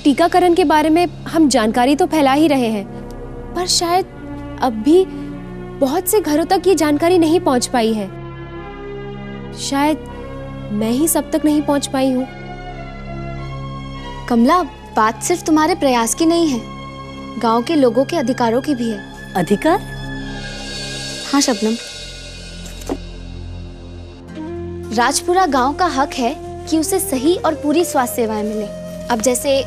टीकाकरण के बारे में हम जानकारी तो फैला ही रहे हैं, पर शायद अब भी बहुत से घरों तक ये जानकारी नहीं पहुंच पाई है। शायद मैं ही सब तक नहीं पहुंच पाई हूँ। कमला, बात सिर्फ तुम्हारे प्रयास की नहीं है, गांव के लोगों के अधिकारों की भी है। अधिकार? हाँ शबनम, राजपुरा गांव का हक है कि उसे सही और पूरी स्वास्थ्य सेवाएं मिले। अब जैसे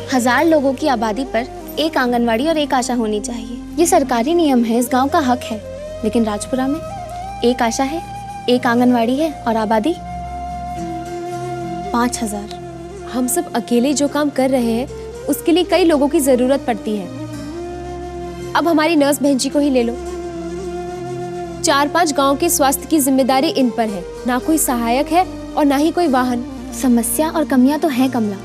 1000 लोगों की आबादी पर एक आंगनवाड़ी और एक आशा होनी चाहिए, ये सरकारी नियम है, इस गांव का हक है। लेकिन राजपुरा में एक आशा है, एक आंगनवाड़ी है और आबादी 5000। हम सब अकेले जो काम कर रहे हैं उसके लिए कई लोगों की जरूरत पड़ती है। अब हमारी नर्स बहन जी को ही ले लो। 4-5 गांव के स्वास्थ्य की जिम्मेदारी इन पर है। ना कोई सहायक है और ना ही कोई वाहन। समस्या और कमियां तो हैं कमला,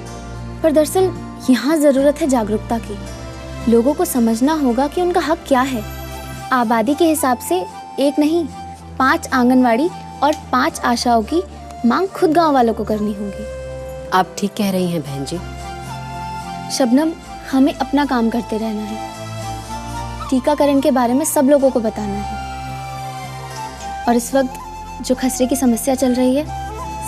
पर दरअसल यहाँ जरूरत है जागरूकता की। लोगों को समझना होगा कि उनका हक क्या है। आबादी के हिसाब से एक नहीं, 5 आंगनवाड़ी और 5 आशाओं की मांग खुद गांव वालों को करनी होगी। आप ठीक कह रही हैं बहन जी। शबनम, हमें अपना काम करते रहना है। टीकाकरण के बारे में सब लोगों को बताना है। और इस वक्त जो खसरे की समस्या चल रही है,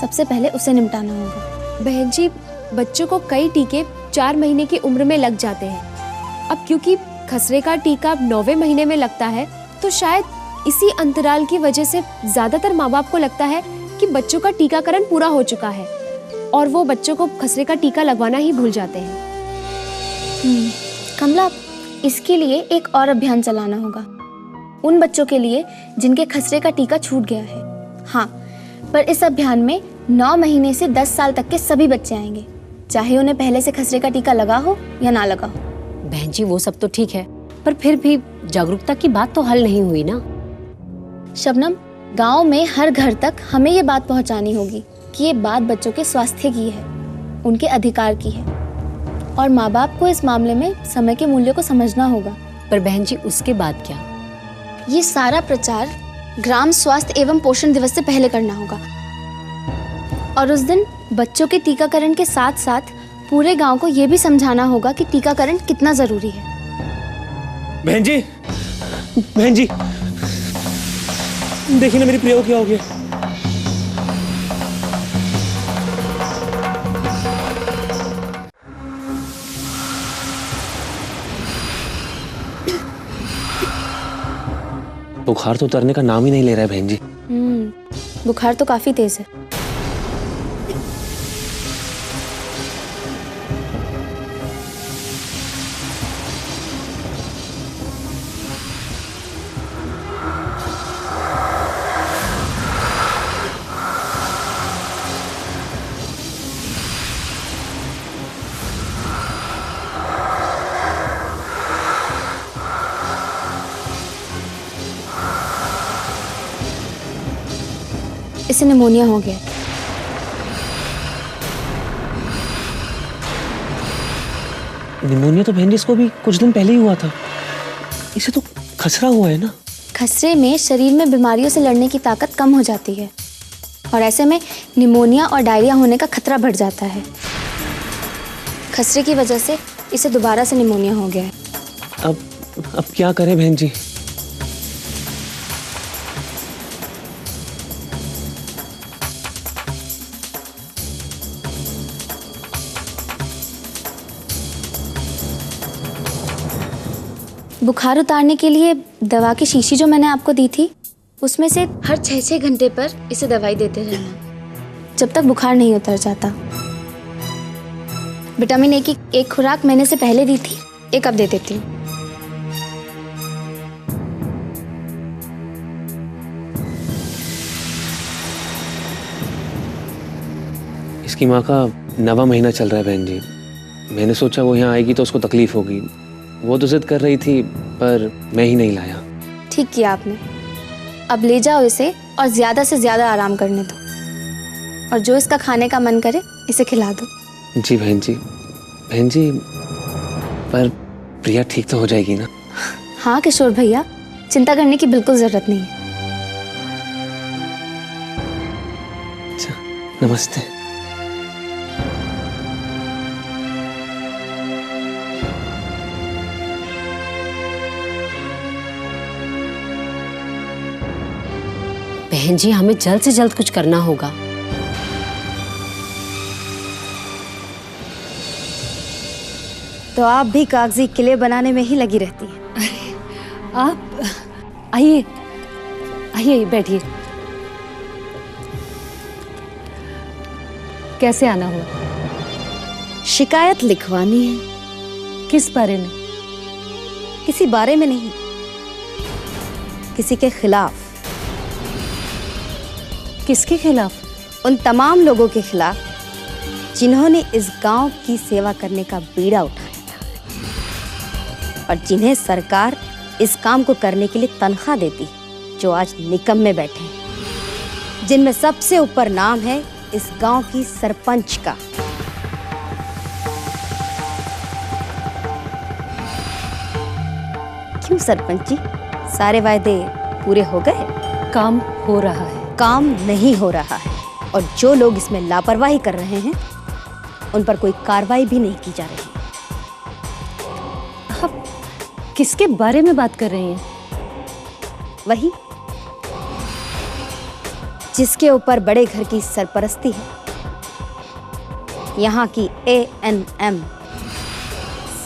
सबसे पहले उसे निपटाना होगा। बहन जी, बच्चों को कई टीके 4 महीने की उम्र में लग जाते हैं। अब क्योंकि खसरे का टीका 9वें महीने में लगता है, तो शायद इसी अंतराल की वजह से ज्यादातर माँ बाप को लगता है कि बच्चों का टीकाकरण पूरा हो चुका है और वो बच्चों को खसरे का टीका लगवाना ही भूल जाते हैं। कमला, इसके लिए एक और अभियान चलाना होगा, उन बच्चों के लिए जिनके खसरे का टीका छूट गया है। हाँ, पर इस अभियान में 9 महीने से 10 साल तक के सभी बच्चे आएंगे, चाहे उन्हें पहले से खसरे का टीका लगा हो या ना लगा हो। बहन जी, वो सब तो ठीक है, पर फिर भी जागरूकता की बात तो हल नहीं हुई ना। शबनम, गांव में हर घर तक हमें ये बात पहुंचानी होगी कि ये बात बच्चों के स्वास्थ्य की है, उनके अधिकार की है, और माँ बाप को इस मामले में समय के मूल्य को समझना होगा। पर बहन जी, उसके बाद क्या? ये सारा प्रचार ग्राम स्वास्थ्य एवं पोषण दिवस से पहले करना होगा, और उस दिन बच्चों के टीकाकरण के साथ साथ पूरे गांव को ये भी समझाना होगा कि टीकाकरण कितना जरूरी है। बहन जी, बहन जी, देखिए ना मेरी प्रिया को क्या हो गया। बुखार तो उतरने का नाम ही नहीं ले रहा है बहन जी। बुखार तो काफी तेज है। इसे निमोनिया हो गया। निमोनिया तो बहन जी इसको भी कुछ दिन पहले ही हुआ था। इसे तो खसरा हुआ है ना। खसरे में शरीर में बीमारियों से लड़ने की ताकत कम हो जाती है, और ऐसे में निमोनिया और डायरिया होने का खतरा बढ़ जाता है। खसरे की वजह से इसे दोबारा से निमोनिया हो गया है। अब क्या करें बहन जी? बुखार उतारने के लिए दवा की शीशी जो मैंने आपको दी थी, उसमें से हर 6-6 घंटे पर इसे दवाई देते रहना, जब तक बुखार नहीं उतर जाता। विटामिन ए की एक खुराक मैंने से पहले दी थी, एक अब दे देती हूँ। इसकी माँ का 9वां महीना चल रहा है बहन जी। मैंने सोचा वो यहाँ आएगी तो उसको तकलीफ होगी। वो तो जिद कर रही थी, पर मैं ही नहीं लाया। ठीक किया आपने। अब ले जाओ इसे और ज्यादा से ज्यादा आराम करने दो, और जो इसका खाने का मन करे इसे खिला दो। जी बहन जी। बहन जी, पर प्रिया ठीक तो हो जाएगी ना? हाँ किशोर भैया, चिंता करने की बिल्कुल जरूरत नहीं है। अच्छा, नमस्ते। बहन जी, हमें जल्द से जल्द कुछ करना होगा। तो आप भी कागजी किले बनाने में ही लगी रहती हैं। आप आइए आइए, बैठिए। कैसे आना हुआ? शिकायत लिखवानी है। किस बारे में? किसी बारे में नहीं, किसी के खिलाफ। किसके खिलाफ? उन तमाम लोगों के खिलाफ जिन्होंने इस गांव की सेवा करने का बीड़ा उठाया था और जिन्हें सरकार इस काम को करने के लिए तनख्वाह देती, जो आज निकम्मे बैठे हैं, जिनमें सबसे ऊपर नाम है इस गांव की सरपंच का। क्यों सरपंच जी, सारे वायदे पूरे हो गए? काम हो रहा है। काम नहीं हो रहा है, और जो लोग इसमें लापरवाही कर रहे हैं उन पर कोई कार्रवाई भी नहीं की जा रही। आप किसके बारे में बात कर रही हैं? वही जिसके ऊपर बड़े घर की सरपरस्ती है, यहाँ की ANM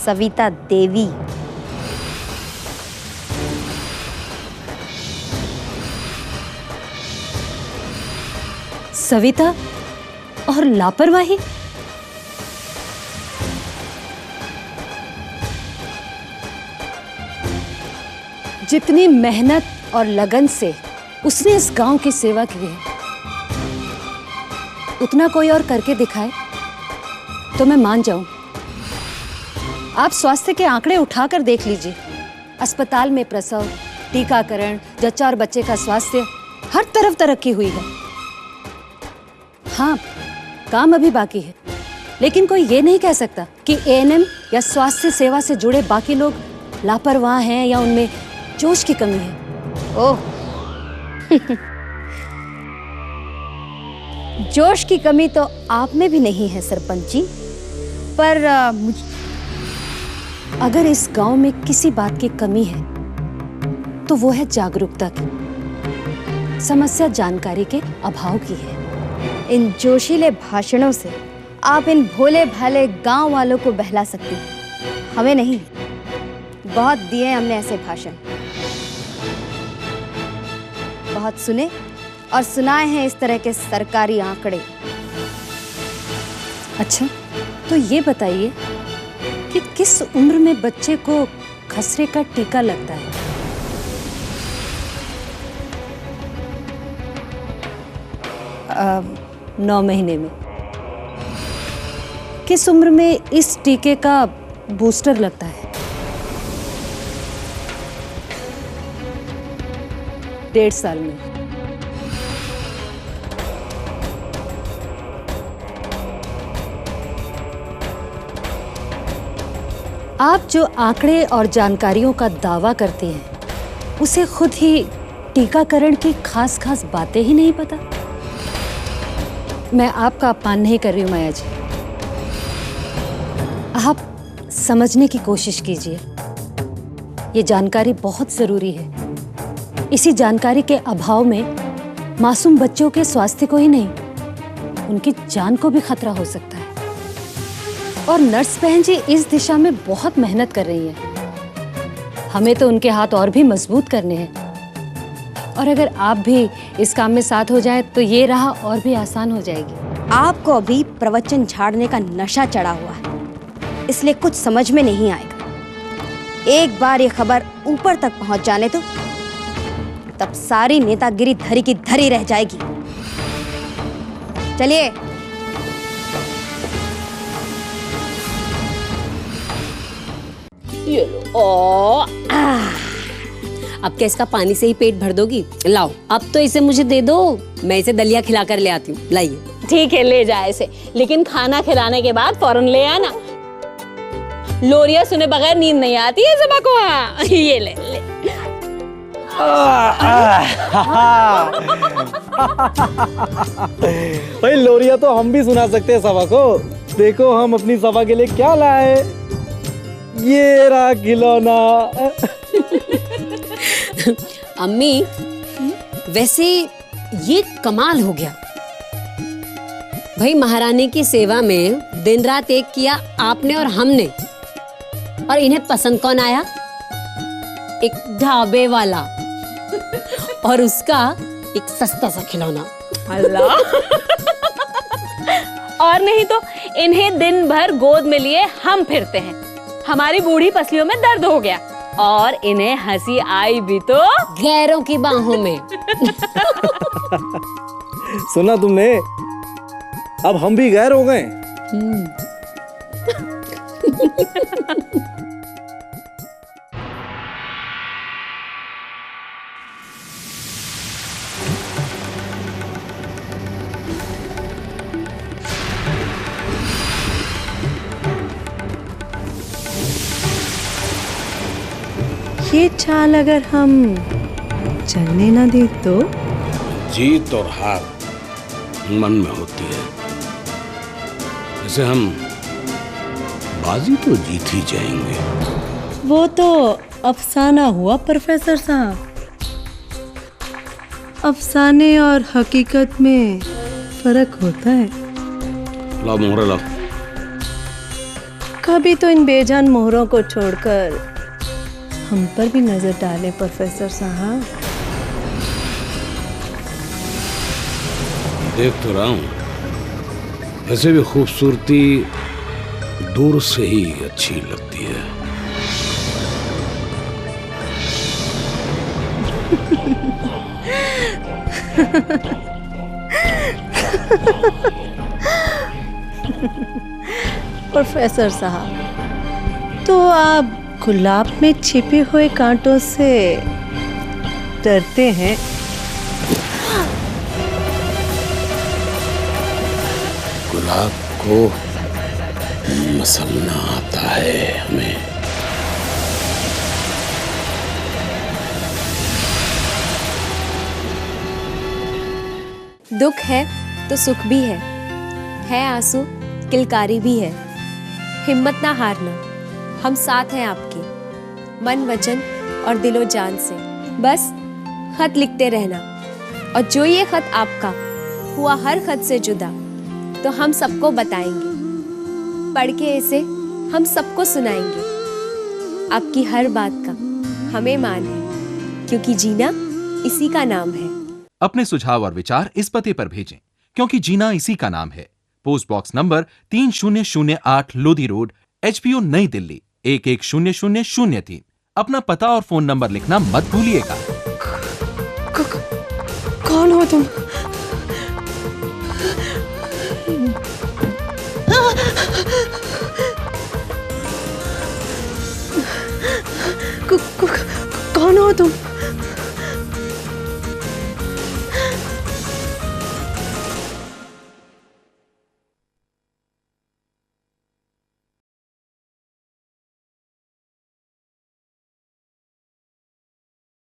सविता देवी। सविता और लापरवाही? जितनी मेहनत और लगन से उसने इस गांव की सेवा की है, उतना कोई और करके दिखाए तो मैं मान जाऊं। आप स्वास्थ्य के आंकड़े उठाकर देख लीजिए। अस्पताल में प्रसव, टीकाकरण, जच्चा और बच्चे का स्वास्थ्य, हर तरफ तरक्की हुई है। हाँ, काम अभी बाकी है, लेकिन कोई ये नहीं कह सकता कि ANM या स्वास्थ्य सेवा से जुड़े बाकी लोग लापरवाह हैं या उनमें जोश की कमी है। ओह जोश की कमी तो आप में भी नहीं है सरपंच जी, पर अगर इस गांव में किसी बात की कमी है तो वो है जागरूकता की। समस्या जानकारी के अभाव की है। इन जोशीले भाषणों से आप इन भोले भाले गांव वालों को बहला सकती हैं, हमें नहीं। बहुत दिए हमने ऐसे भाषण, बहुत सुने और सुनाए हैं इस तरह के सरकारी आंकड़े। अच्छा, तो ये बताइए कि किस उम्र में बच्चे को खसरे का टीका लगता है? आ, 9 महीने में। किस उम्र में इस टीके का बूस्टर लगता है? 1.5 साल में। आप जो आंकड़े और जानकारियों का दावा करते हैं, उसे खुद ही टीकाकरण की खास बातें ही नहीं पता। मैं आपका अपमान नहीं कर रही हूं माया जी, आप समझने की कोशिश कीजिए। ये जानकारी बहुत जरूरी है। इसी जानकारी के अभाव में मासूम बच्चों के स्वास्थ्य को ही नहीं, उनकी जान को भी खतरा हो सकता है। और नर्स बहन जी इस दिशा में बहुत मेहनत कर रही हैं। हमें तो उनके हाथ और भी मजबूत करने हैं, और अगर आप भी इस काम में साथ हो जाएं तो ये राह और भी आसान हो जाएगी। आपको अभी प्रवचन झाड़ने का नशा चढ़ा हुआ है, इसलिए कुछ समझ में नहीं आएगा। एक बार ये खबर ऊपर तक पहुंच जाने दो, तब सारी नेतागिरी धरी की धरी रह जाएगी। चलिए। ये लो। अब क्या इसका पानी से ही पेट भर दोगी? लाओ, अब तो इसे मुझे दे दो, मैं इसे दलिया खिला कर ले आती हूँ। लाइए। ठीक है, ले जा इसे, लेकिन खाना खिलाने के बाद फौरन ले आना। लोरिया सुने बगैर नींद नहीं आती है ज़बा को। हाँ, ये ले ले। भाई लोरिया तो हम भी सुना सकते हैं सभा को। देखो हम अपनी सभा के लिए क्या लाए। ये रहा खिलौना। अम्मी, वैसे ये कमाल हो गया भाई। महारानी की सेवा में दिन रात एक किया आपने और हमने, और इन्हें पसंद कौन आया? एक ढाबे वाला और उसका एक सस्ता सा खिलौना। अल्लाह और नहीं तो इन्हें दिन भर गोद में लिए हम फिरते हैं। हमारी बूढ़ी पसलियों में दर्द हो गया और इन्हें हंसी आई भी तो गैरों की बाहों में। सुना तुमने, अब हम भी गैर हो गए। ये चाल अगर हम चलने ना दे तो? जीत और हार मन में होती है। जैसे हम बाजी तो जीत ही जाएंगे। वो तो अफसाना हुआ प्रोफेसर साहब। अफसाने और हकीकत में फर्क होता है। लाओ मोहरा लाओ। कभी तो इन बेजान मोहरों को छोड़कर हम पर भी नजर डालें प्रोफेसर साहब। देख तो रहा हूं, वैसे भी खूबसूरती दूर से ही अच्छी लगती है। प्रोफेसर साहब, तो आप गुलाब में छिपे हुए कांटों से डरते हैं? गुलाब को मसलना आता है हमें। दुख है तो सुख भी है आंसू, किलकारी भी है। हिम्मत ना हारना, हम साथ हैं आपके, मन वचन और दिलो जान से। बस खत लिखते रहना, और जो ये खत आपका हुआ हर खत से जुदा, तो हम सबको बताएंगे। पढ़ के इसे हम सबको सुनाएंगे। आपकी हर बात का हमें मान है, क्योंकि जीना इसी का नाम है। अपने सुझाव और विचार इस पते पर भेजें, क्योंकि जीना इसी का नाम है। Post box number 3008 Lodhi road, HPO नई दिल्ली 110003। अपना पता और फोन नंबर लिखना मत भूलिएगा। कौन हो तुम? कौन हो तुम?